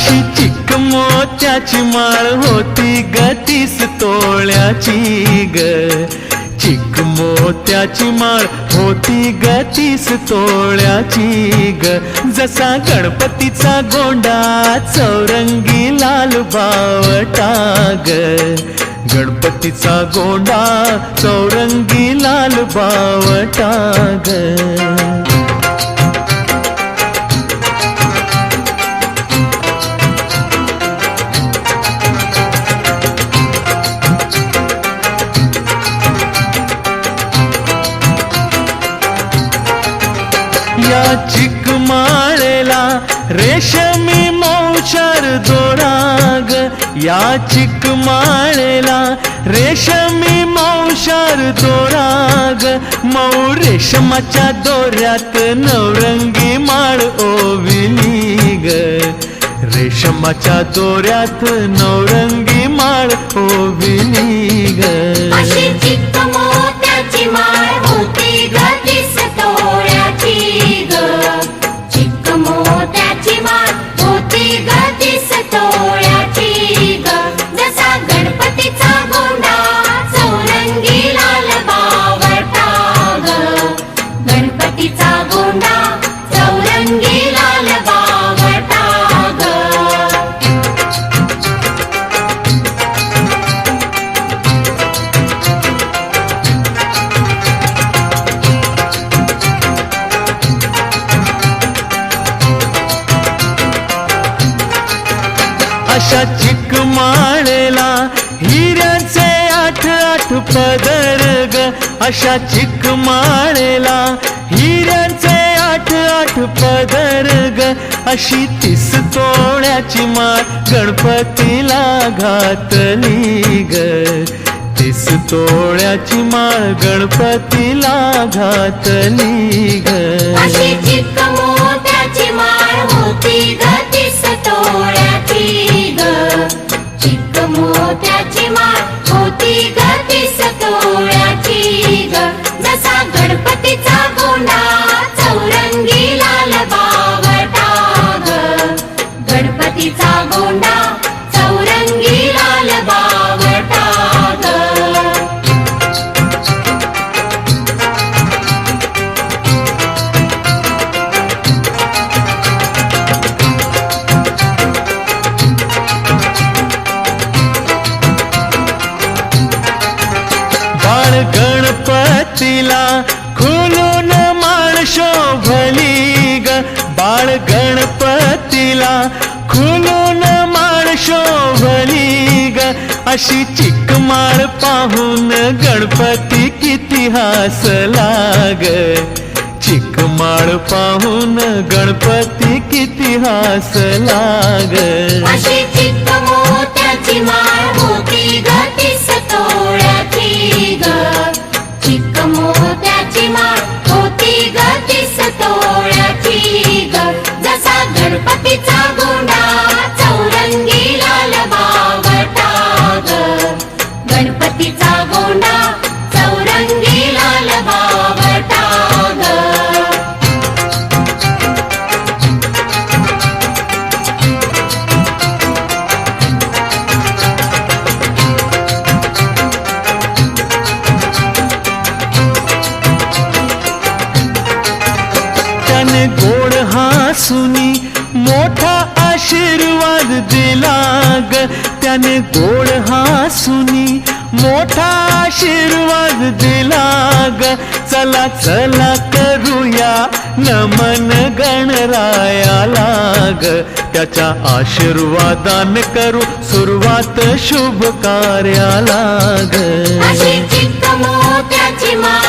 अशी चिक मोत्याची माळ होती ग 30 तोळ्याची ग, चिक मोत्याची माळ होती ग 30 तोळ्याची ग, जसा गणपतीचा गोंडा चौरंगी लाल बावटा ग, गणपतीचा गोंडा चौरंगी लाल बावटा ग. या चिक माळेला रेशमी मौचार दोरा ग, या चिक माळेला रेशमी मौचार दोरा ग, मऊ रेशमाच्या दोऱ्यात नवरंगी माळ ओविली ग, रेशमाच्या दोऱ्यात नवरंगी माळ ओविली ग. अशी चिक मोत्याची माळ होती ग 30 तोळ्याची ग, चिक मोत्याची माळ होती ग 30 तोळ्याची ग, जसा गणपतीचा गोंडा चौरंगी लाल बावटा ग, गणपतीचा गोंडा चौरंगी लाल बावटा ग. अशा चिक माळेला हिऱ्याचे 8 पदर ग, अशा चिक माळेला हिऱ्याचे 8 पदर ग, अशी 30 तोळ्याची माळ गणपतीला घातली ग, 30 तोळ्याची माळ गणपतीला घातली ग. अशी चिक मोत्याची माळ होती ग 30 तोळ्याची ग, चिक मोत्याची माळ होती ग 30 तोळ्याची ग, जसा गणपतीचा गोंडा चौरंगी लाल बावटा ग, गणपतीचा गोंडा चौरंगी लाल बावटा ग. बाळ गणपतीला खुलून माळ शोभली ग, बाळ गणपतीला खुलून माळ शोभली ग, अशी चिक माळ पाहून गणपती किती हसला ग, चिक माळ पाहून गणपती किती हसला ग. अशी चिक मोत्याची माळ होती ग 30 तोळ्याची ग, चिक मोत्याची माळ होती ग 30 तोळ्याची ग, जसा गणपतीचा गोंडा चौरंगी लाल बावटा ग, गणपतीचा गोंडा चौरंगी लाल बावटा ग. त्याने गोड हसूनी मोठा आशीर्वाद दिला ग, त्याने गोड हसूनी मोठा आशीर्वाद दिला ग, चला चला करूया नमन गणरायाला ग, त्याच्या आशीर्वादान करू सुरुवात शुभ कार्याला ग. अशी चिक मोत्याची माळ